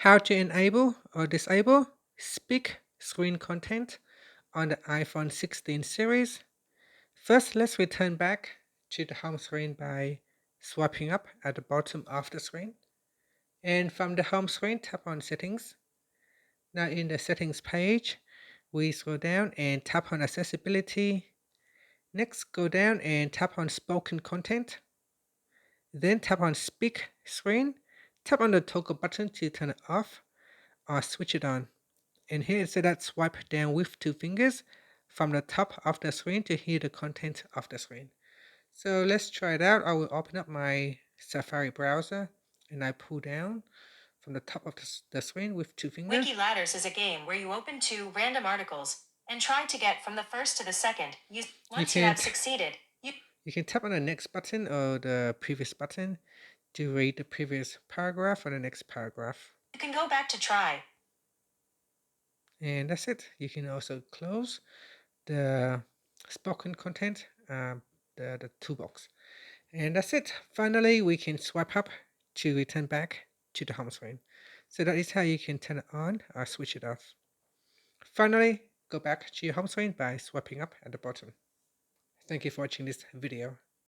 How to enable or disable speak screen content on the iPhone 16 series. First, let's return back to the home screen by swiping up at the bottom of the screen. And from the home screen, tap on Settings. Now in the Settings page, we scroll down and tap on Accessibility. Next, go down and tap on Spoken Content. Then tap on Speak Screen. Tap on the toggle button to turn it off or switch it on. And here it said that swipe down with two fingers from the top of the screen to hear the content of the screen. So let's try it out. I will open up my Safari browser and I pull down from the top of the screen with two fingers. Wiki Ladders is a game where you open two random articles and try to get from the first to the second. Once you have succeeded, you can tap on the next button or the previous button to read the previous paragraph or the next paragraph. you can go back to try. And that's it. You can also close the spoken content, the toolbox. And that's it. Finally, we can swipe up to return back to the home screen. So that is how you can turn it on or switch it off. Finally, go back to your home screen by swiping up at the bottom. Thank you for watching this video.